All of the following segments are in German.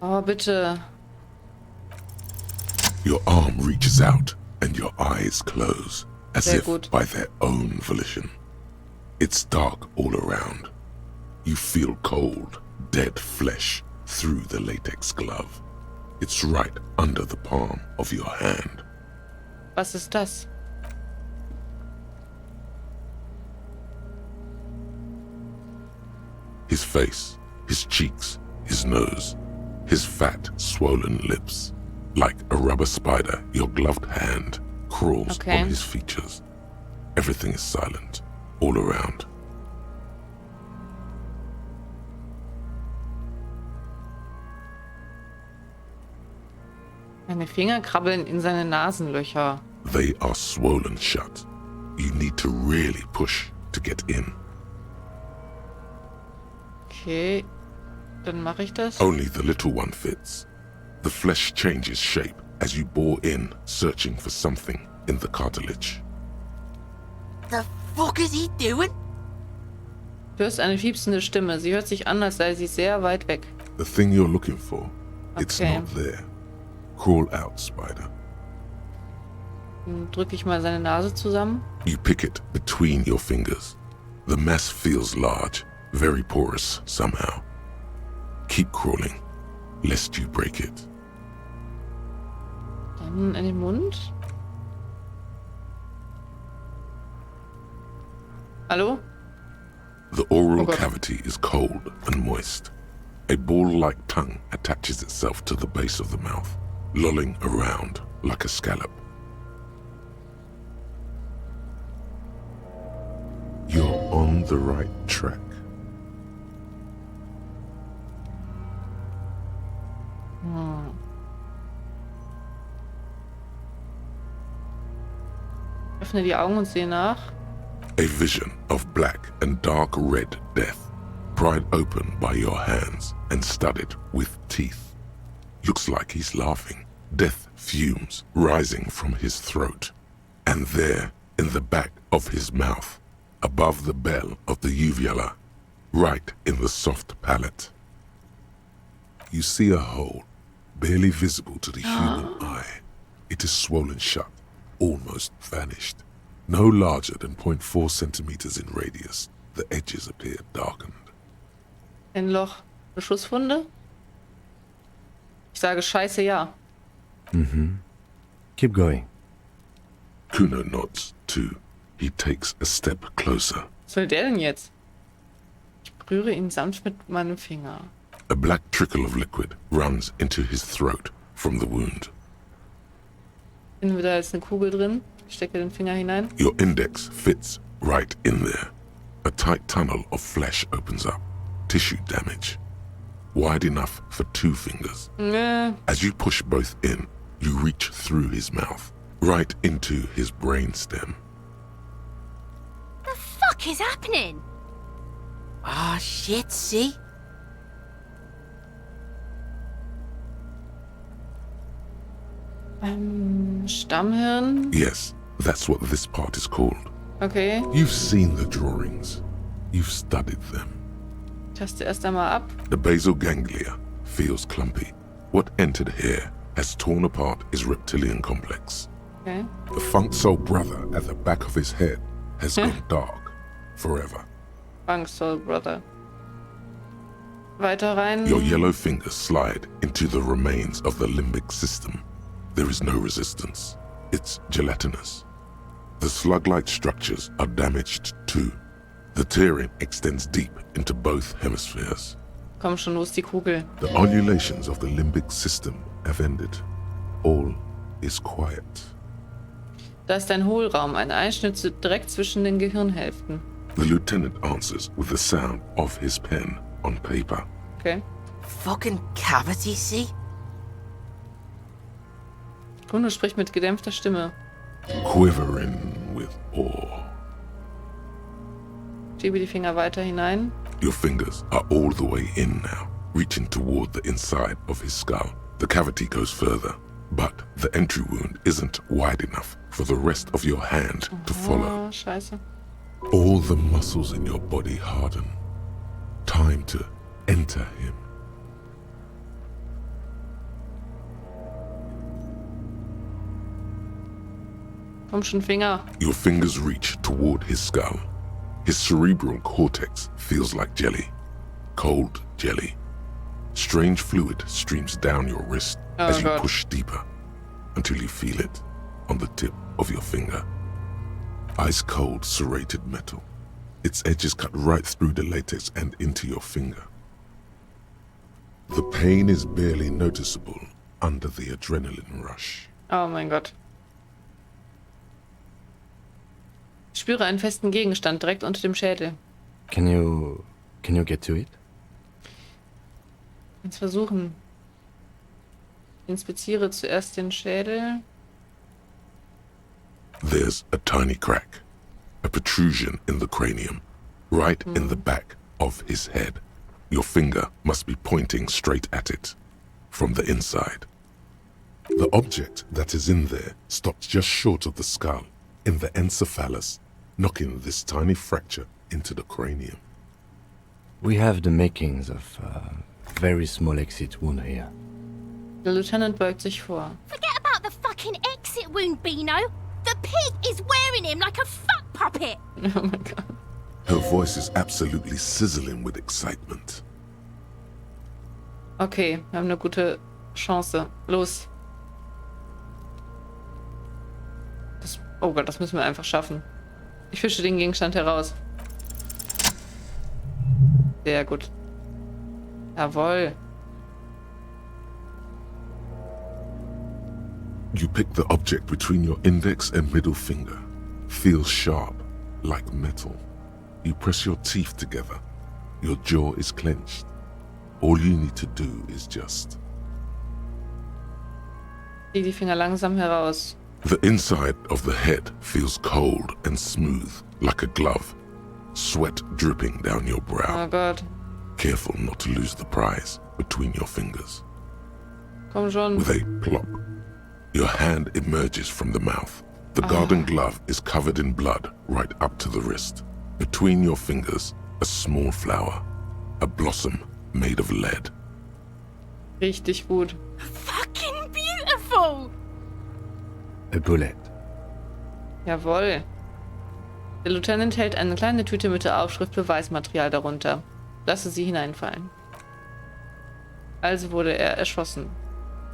Oh, bitte. Your arm reaches out and your eyes close, as Sehr if gut. by their own volition. It's dark all around. You feel cold, dead flesh through the latex glove. It's right under the palm of your hand. Was ist das? His face, his cheeks, his nose, his fat, swollen lips. Like a rubber spider, your gloved hand crawls Okay. on his features. Everything is silent, all around. Meine Finger krabbeln in seine Nasenlöcher. They are swollen shut. You need to really push to get in. Okay, dann mache ich das. Only the little one fits. The flesh changes shape as you bore in, searching for something in the cartilage. The fuck is he doing? Du hörst eine piepsende Stimme. Sie hört sich an, als sei sie sehr weit weg. The thing you're looking for, it's Okay. not there. Crawl out, spider. Dann drücke ich mal seine Nase zusammen. You pick it between your fingers. The mass feels large, very porous somehow. Keep crawling, lest you break it. Dann in den Mund. Hallo? The oral Oh God. cavity is cold and moist. A ball-like tongue attaches itself to the base of the mouth, lolling around like a scallop. You're on the right track. Öffne die Augen und sehe nach. A vision of black and dark red death, pried open by your hands and studded with teeth. Looks like he's laughing. Death fumes rising from his throat. And there, in the back of his mouth, above the bell of the uvula, right in the soft palate, you see a hole, barely visible to the human eye. It is swollen shut, almost vanished. No larger than 0.4 centimeters in radius, the edges appear darkened. Ein Loch. Eine Schusswunde? Ich sage scheiße, ja. Keep going. Kuno nods, too. He takes a step closer. Was soll der denn jetzt? Ich berühre ihn sanft mit meinem Finger. A black trickle of liquid runs into his throat from the wound. Finden wir da jetzt eine Kugel drin? Ich stecke den Finger hinein. Your index fits right in there. A tight tunnel of flesh opens up. Tissue damage. Wide enough for 2 fingers. As you push both in, you reach through his mouth, right into his brainstem. The fuck is happening? Ah, shit, see? Stammhirn. Yes, that's what this part is called. Okay. You've seen the drawings. You've studied them. Taste erst einmal ab. The basal ganglia feels clumpy. What entered here has torn apart his reptilian complex. Okay. The funk soul brother at the back of his head has gone dark forever. Bank Soul Brother. Weiter rein. Your yellow fingers slide into the remains of the limbic system. There is no resistance. It's gelatinous. The slug-like structures are damaged too. The tearing extends deep into both hemispheres. Komm schon, wo ist die Kugel? The undulations of the limbic system have ended. All is quiet. Da ist ein Hohlraum, ein Einschnitt direkt zwischen den Gehirnhälften. The lieutenant answers with the sound of his pen on paper. Okay. Fucking cavity, see? Kuno spricht mit gedämpfter Stimme. Quivering with awe. Schiebe die Finger weiter hinein. Your fingers are all the way in now, reaching toward the inside of his skull. The cavity goes further, but the entry wound isn't wide enough for the rest of your hand to follow. Oh, scheiße. All the muscles in your body harden. Time to enter him. Komm schon, Finger. Your fingers reach toward his skull. His cerebral cortex feels like jelly. Cold jelly. Strange fluid streams down your wrist as you push deeper until you feel it on the tip of your finger. Ice cold serrated metal. Its edges cut right through the latex and into your finger. The pain is barely noticeable under the adrenaline rush. Oh mein Gott. Ich spüre einen festen Gegenstand direkt unter dem Schädel. Can you get to it? Jetzt versuchen. Inspiziere zuerst den Schädel. There's a tiny crack, a protrusion in the cranium, right in the back of his head. Your finger must be pointing straight at it, from the inside. The object that is in there stops just short of the skull, in the encephalus, knocking this tiny fracture into the cranium. We have the makings of a very small exit wound here. Der Lieutenant beugt sich vor. Forget about the fucking exit wound, Beano. The pig is wearing him like a fuck puppet. Oh mein Gott. Her voice is absolutely sizzling with excitement. Okay, wir haben eine gute Chance. Los. Oh Gott, das müssen wir einfach schaffen. Ich fische den Gegenstand heraus. Sehr gut. Jawohl. You pick the object between your index and middle finger. Feels sharp, like metal. You press your teeth together. Your jaw is clenched. All you need to do is just... Zieh die Finger langsam heraus. The inside of the head feels cold and smooth, like a glove. Sweat dripping down your brow. Oh Gott. Careful not to lose the prize between your fingers. Komm schon. With a plop, your hand emerges from the mouth. The garden glove is covered in blood right up to the wrist. Between your fingers, a small flower, a blossom made of lead. Richtig gut. Fucking beautiful. A bullet. Jawohl. Der Lieutenant hält eine kleine Tüte mit der Aufschrift Beweismaterial darunter. Lasse sie hineinfallen. Also wurde er erschossen.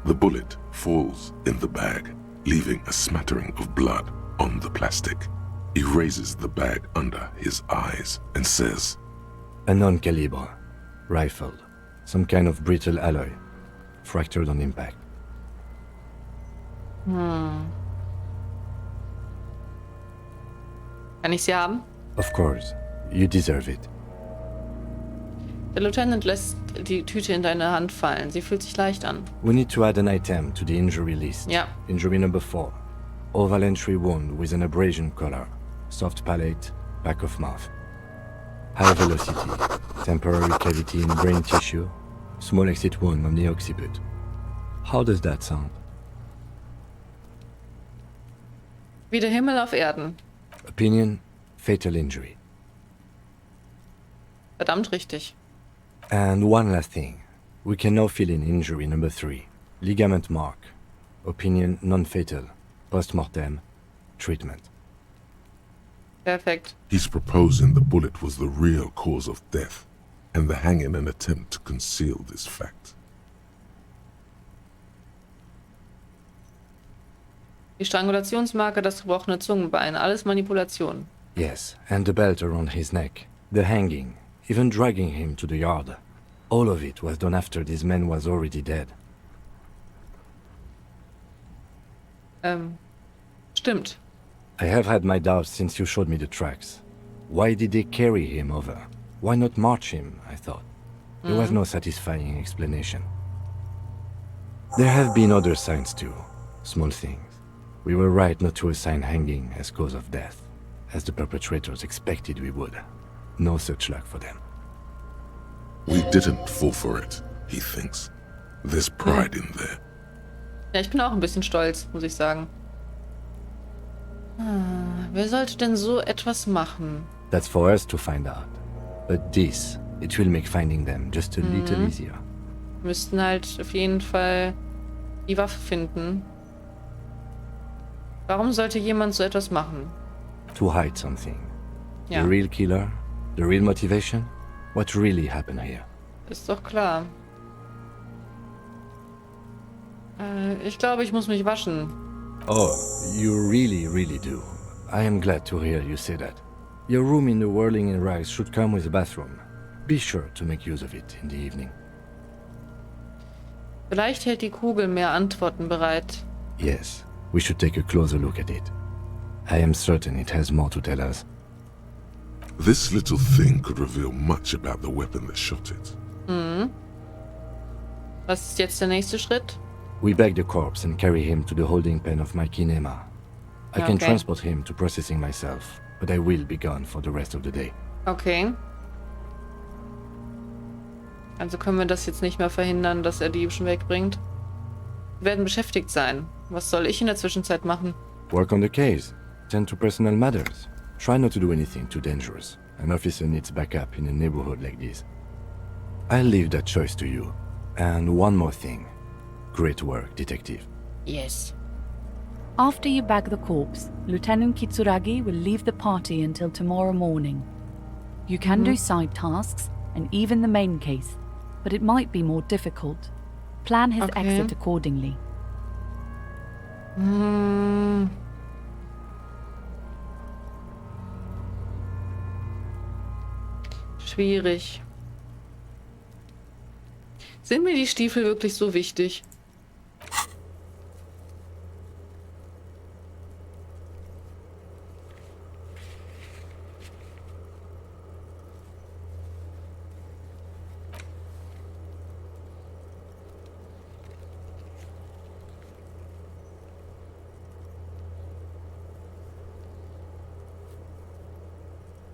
The bullet falls in the bag, leaving a smattering of blood on the plastic. He raises the bag under his eyes and says, A non-caliber. Rifle. Some kind of brittle alloy. Fractured on impact. Kann ich sie haben? Of course. You deserve it. Der Lieutenant lässt die Tüte in deine Hand fallen. Sie fühlt sich leicht an. We need to add an item to the injury list. Ja. Injury number 4. Oval entry wound with an abrasion color. Soft palate, back of mouth. High velocity. Temporary cavity in brain tissue. Small exit wound on the occiput. How does that sound? Wie der Himmel auf Erden. Opinion, fatal injury. Verdammt richtig. And one last thing. We can now fill in injury number 3. Ligament mark. Opinion, non-fatal. Post-mortem. Treatment. Perfekt. he's proposing the bullet was the real cause of death, and the hanging an attempt to conceal this fact. Die Strangulationsmarke, das gebrochene Zungenbein, alles Manipulation. Yes, and the belt around his neck. The hanging. Even dragging him to the yard. All of it was done after this man was already dead. Stimmt. I have had my doubts since you showed me the tracks. Why did they carry him over? Why not march him, I thought. There was no satisfying explanation. There have been other signs too. Small things. We were right not to assign hanging as cause of death, as the perpetrators expected we would. No such luck for them. We didn't fall for it, he thinks. There's pride in there. Ja, ich bin auch ein bisschen stolz, muss ich sagen. Wer sollte denn so etwas machen? That's for us to find out. But this, it will make finding them just a little easier. Wir müssten halt auf jeden Fall die Waffe finden. Warum sollte jemand so etwas machen? To hide something. Ja, The real killer? The real motivation? What really happened here? ist doch klar. Ich glaube, ich muss mich waschen. Oh, you really do. I am glad to hear you say that. Your room in the Whirling in Rags should come with a bathroom. Be sure to make use of it in the evening. Vielleicht hält die Kugel mehr Antworten bereit. Yes, we should take a closer look at it. I am certain it has more to tell us. This little thing could reveal much about the weapon that shot it. Was ist jetzt der nächste Schritt? We bag the corpse and carry him to the holding pen of my kinema. I can Okay. transport him to processing myself, but I will be gone for the rest of the day. Okay. Also können wir das jetzt nicht mehr verhindern, dass er die schon wegbringt. Wir werden beschäftigt sein. Was soll ich in der Zwischenzeit machen? Work on the case. Tend to personal matters. Try not to do anything too dangerous. An officer needs backup in a neighborhood like this. I'll leave that choice to you. And one more thing. Great work, detective. Yes. After you bag the corpse, Lieutenant Kitsuragi will leave the party until tomorrow morning. You can do side tasks and even the main case, but it might be more difficult. Plan his Okay. exit accordingly. Schwierig. Sind mir die Stiefel wirklich so wichtig?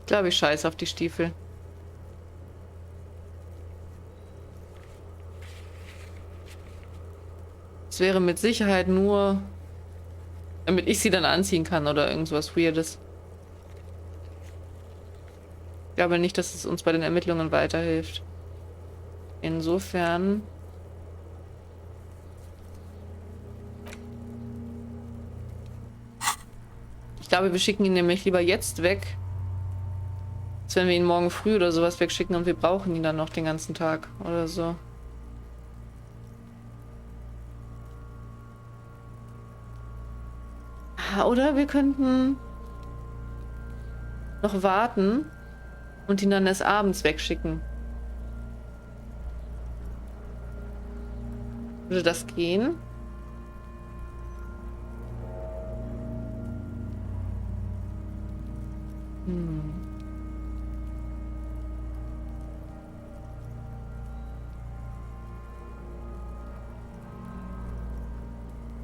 Ich glaube, ich scheiße auf die Stiefel. Es wäre mit Sicherheit nur, damit ich sie dann anziehen kann oder irgendwas Weirdes. Ich glaube nicht, dass es uns bei den Ermittlungen weiterhilft. Insofern... Ich glaube, wir schicken ihn nämlich lieber jetzt weg, als wenn wir ihn morgen früh oder sowas wegschicken und wir brauchen ihn dann noch den ganzen Tag oder so. Oder wir könnten noch warten und ihn dann erst abends wegschicken. Würde das gehen?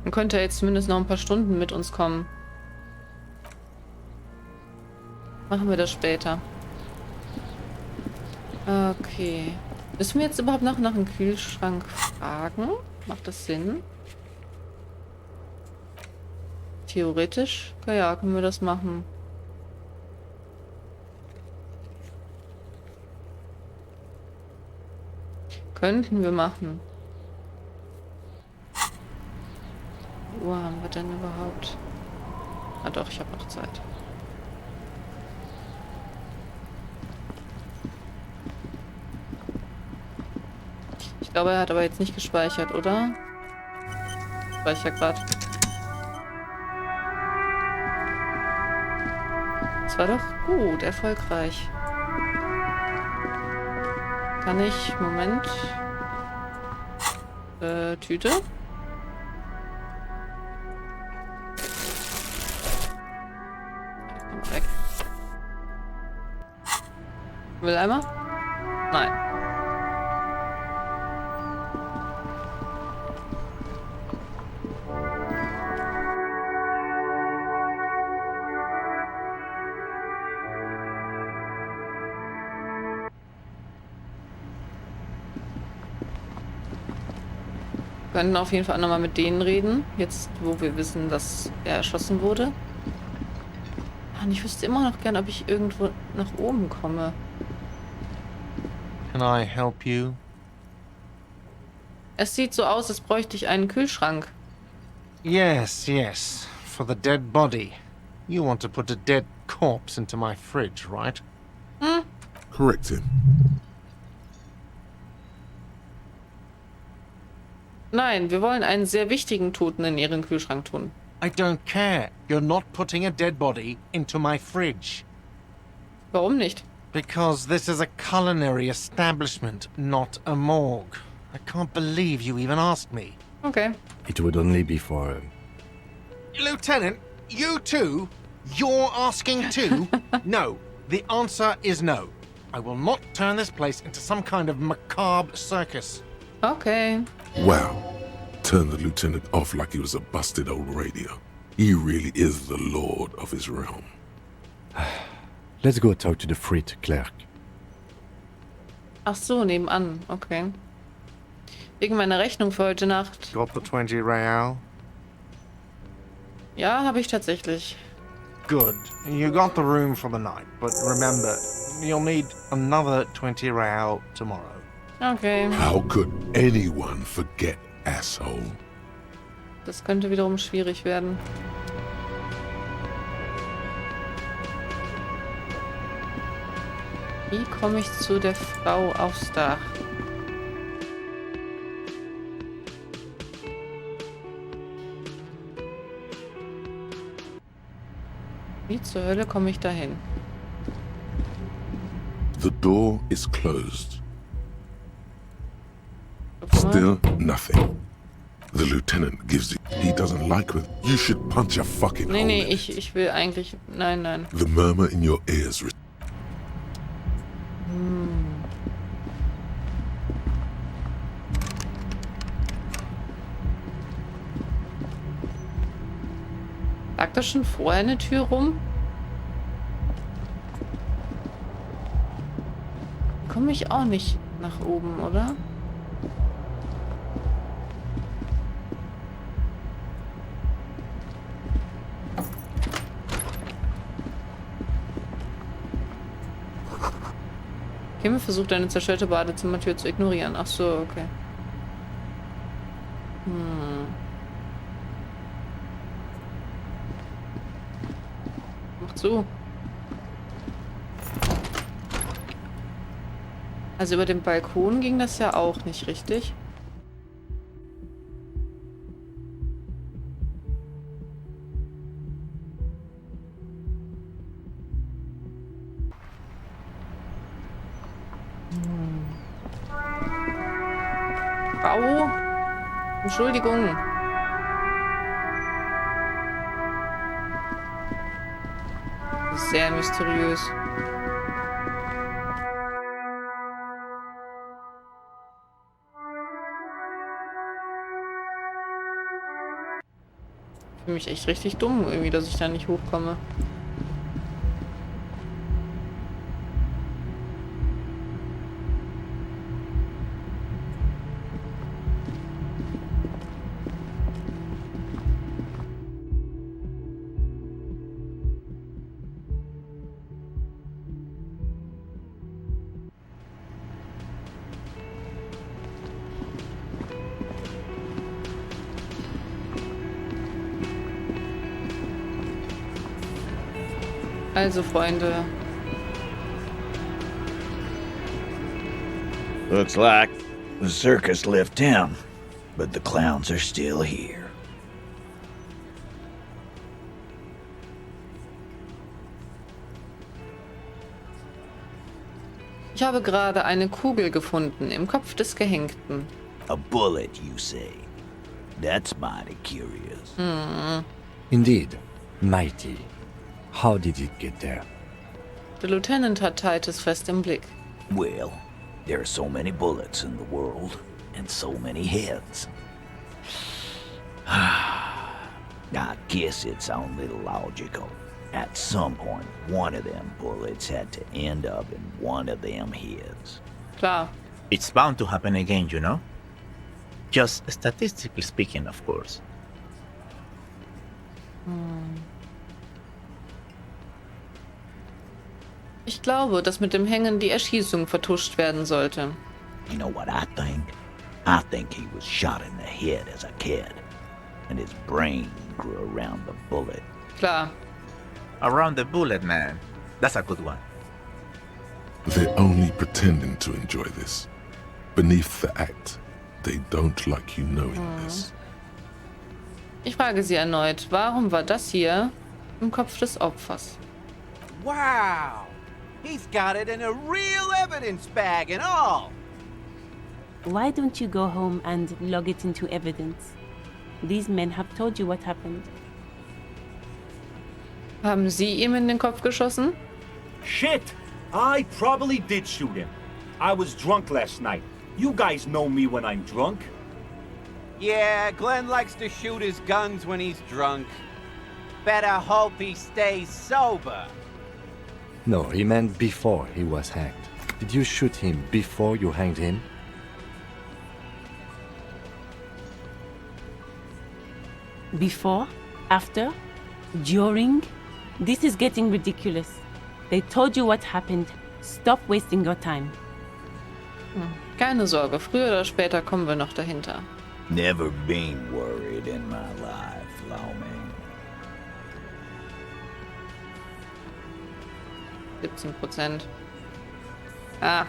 Dann könnte er jetzt zumindest noch ein paar Stunden mit uns kommen. Machen wir das später. Okay. Müssen wir jetzt überhaupt noch nach einem Kühlschrank fragen? Macht das Sinn? Theoretisch? Ja, können wir das machen. Könnten wir machen. Wie Uhr haben wir denn überhaupt? Ah doch, ich habe noch Zeit. Ich glaube, er hat aber jetzt nicht gespeichert, oder? Speicher grad. Das war doch gut, erfolgreich. Kann ich... Moment. Tüte? Komm weg. Mülleimer? Nein. Wir könnten auf jeden Fall nochmal mit denen reden, jetzt wo wir wissen, dass er erschossen wurde. Und ich wüsste immer noch gern, ob ich irgendwo nach oben komme. Can I help you? Es sieht so aus, als bräuchte ich einen Kühlschrank. Yes, yes. for the dead body. You want to put a dead corpse into my fridge, right? Correct him. Nein, wir wollen einen sehr wichtigen Toten in ihren Kühlschrank tun. I don't care. You're not putting a dead body into my fridge. Warum nicht? Because this is a culinary establishment, not a morgue. I can't believe you even asked me. Okay. It would only be for... Lieutenant, you too? You're asking too? No. The answer is no. I will not turn this place into some kind of macabre circus. Okay. Wow. Turned the lieutenant off like he was a busted old radio. He really is the lord of his realm. Let's go talk to the Frit clerk. Ach so, nebenan. Okay. Wegen meiner Rechnung für heute Nacht. Got the 20 real? Ja, habe ich tatsächlich. Good. You got the room for the night, but remember, you'll need another 20 real tomorrow. Okay. How could anyone forget, asshole? Das könnte wiederum schwierig werden. Wie komme ich zu der Frau aufs Dach? Wie zur Hölle komme ich dahin? The door is closed. Guck mal. Still nothing. The lieutenant gives it. He doesn't like it. You should punch a fucking hole Nee, in it. ich will eigentlich... Nein. The murmur in your ears. Lag da schon vorher eine Tür rum? Komme ich auch nicht nach oben, oder? Kim versucht eine zerstörte Badezimmertür zu ignorieren. Ach so, okay. Mach zu. Also über den Balkon ging das ja auch nicht richtig. Frau? Entschuldigung. Das ist sehr mysteriös. Ich fühle mich echt richtig dumm, irgendwie, dass ich da nicht hochkomme. Also, Freunde. Looks like the circus left town, but the clowns are still here. Ich habe gerade eine Kugel gefunden im Kopf des Gehängten. A bullet, you say? That's mighty curious. Indeed, mighty. How did it get there? Der Lieutenant hat Titus fest im Blick. Well, there are so many bullets in the world, and so many heads. I guess it's only logical. At some point, one of them bullets had to end up in one of them heads. Klar. It's bound to happen again, you know? Just statistically speaking, of course. Ich glaube, dass mit dem Hängen die Erschießung vertuscht werden sollte. You know what I think? I think he was shot in the head as a kid, and his brain anchor around the bullet. Klar. Around the bullet, man. That's a good one. They're only pretending to enjoy this. Beneath the act, they don't like you knowing this. Ich frage sie erneut, warum war das hier im Kopf des Opfers? Wow! He's got it in a real evidence bag and all! Why don't you go home and log it into evidence? These men have told you what happened. Haben Sie ihm in den Kopf geschossen? Shit! I probably did shoot him. I was drunk last night. You guys know me when I'm drunk. Yeah, Glenn likes to shoot his guns when he's drunk. Better hope he stays sober. No, he meant before he was hanged. Did you shoot him before you hanged him? Before? After? During? This is getting ridiculous. They told you what happened. Stop wasting your time. Keine Sorge, früher oder später kommen wir noch dahinter. Never been worried in my life, lawman. 17%. Ah.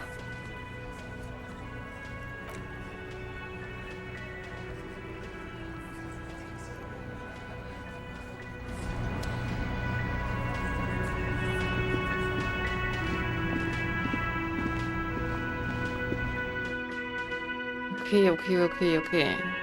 Okay.